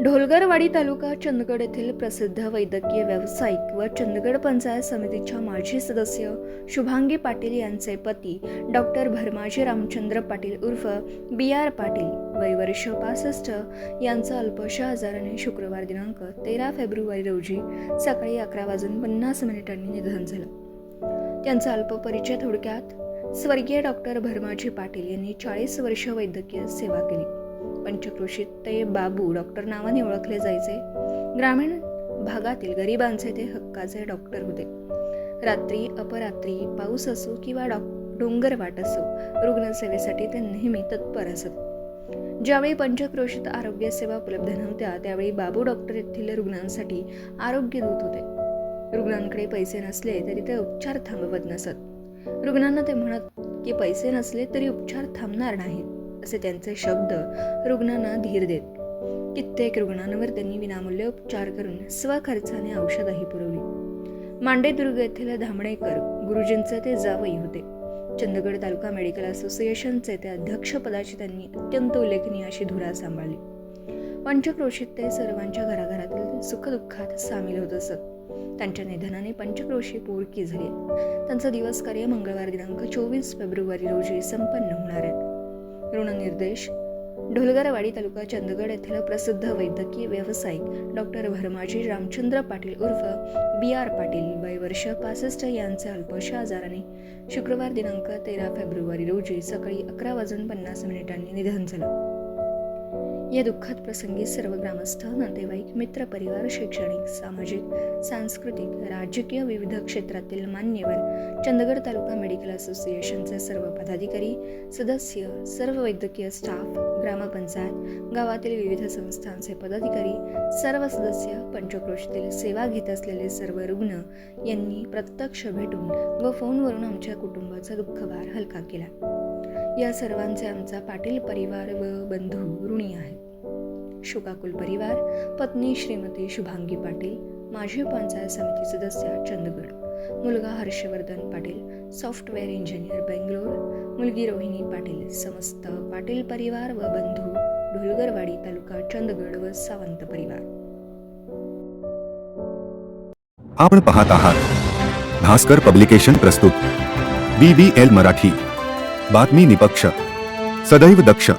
ढोलगरवाडी तालुका चंदगड येथील प्रसिद्ध वैद्यकीय व्यावसायिक व चंदगड पंचायत समितीच्या माजी सदस्य शुभांगी पाटील यांचे पती डॉक्टर भरमाजी रामचंद्र पाटील उर्फ BR पाटील वय वर्ष 65 यांचं अल्पशा आजाराने शुक्रवार दिनांक 13 फेब्रुवारी रोजी सकाळी 11:50 निधन झालं. त्यांचा अल्प परिचय थोडक्यात. स्वर्गीय डॉक्टर भरमाजी पाटील यांनी 40 वर्ष वैद्यकीय सेवा केली. पंचक्रोशीत ते बाबू डॉक्टर नावाने ओळखले जायचे. ग्रामीण भागातील गरिबांचे ते हक्काचे डॉक्टर होते. रात्री अपरात्री पाऊस असो किंवा डोंगरवाट असो, रुग्णसेवेसाठी ते नेहमी तत्पर असत. ज्यावेळी पंचक्रोशीत आरोग्य सेवा उपलब्ध नव्हत्या त्यावेळी बाबू डॉक्टर येथील रुग्णांसाठी आरोग्य दूत होते. रुग्णांकडे पैसे नसले तरी ते उपचार थांबवत नसत. रुग्णांना ते म्हणत की पैसे नसले तरी उपचार थांबणार नाहीत असे त्यांचे शब्द रुग्णांना धीर देत. कित्येक रुग्णांवर त्यांनी विनामूल्य उपचार करून स्वखर्चाने औषधही पुरवली. मांडेदुर्ग येथील धामणेकर गुरुजींचे ते जावई होते. चंदगड तालुका मेडिकल असोसिएशनचे ते अध्यक्षपदाची त्यांनी अत्यंत उल्लेखनीय अशी धुरा सांभाळली. पंचक्रोशीत ते सर्वांच्या घराघरातील सुखदुःखात सामील होत असत. त्यांच्या निधनाने पंचक्रोशी पोरकी झाली. त्यांचा दिवस कार्य मंगळवार दिनांक 24 फेब्रुवारी रोजी संपन्न होणार आहे. ऋणनिर्देश ढोलगरवाडी तालुका चंदगड येथील प्रसिद्ध वैद्यकीय व्यावसायिक डॉक्टर भरमाजी रामचंद्र पाटील उर्फ BR पाटील वय वर्ष 65 यांचे अल्पशा आजाराने शुक्रवार दिनांक 13 फेब्रुवारी रोजी सकाळी 11:50 निधन झालं. या दुःखद प्रसंगी सर्व ग्रामस्थ, नातेवाईक, मित्र परिवार, शैक्षणिक, सामाजिक, सांस्कृतिक, राजकीय विविध क्षेत्रातील मान्यवर, चंदगड तालुका मेडिकल असोसिएशनचे सर्व पदाधिकारी, सदस्य, सर्व वैद्यकीय स्टाफ, ग्रामपंचायत, गावातील विविध संस्थांचे पदाधिकारी, सर्व सदस्य, पंचक्रोशीतील सेवा घेत असलेले सर्व रुग्ण यांनी प्रत्यक्ष भेटून व फोनवरून आमच्या कुटुंबाचा दुःखभार हलका केला. या सर्वांचे आमचा पाटील परिवार व बंधू ऋणी आहेत. शोकाकुल परिवार. पत्नी श्रीमती शुभांगी पाटील, माजी पंचायत समिती सदस्य चंदगड. मुलगा हर्षवर्धन पाटील, सॉफ्टवेअर इंजिनियर बेंगलोर. मुलगी रोहिणी पाटील. समस्त पाटील परिवार व बंधू, ढोलगरवाडी तालुका चंदगड व सावंत परिवार. आपण पाहत आहात भास्कर पब्लिकेशन प्रस्तुत BBL मराठी. बातमी निपक्ष, सदैव दक्ष.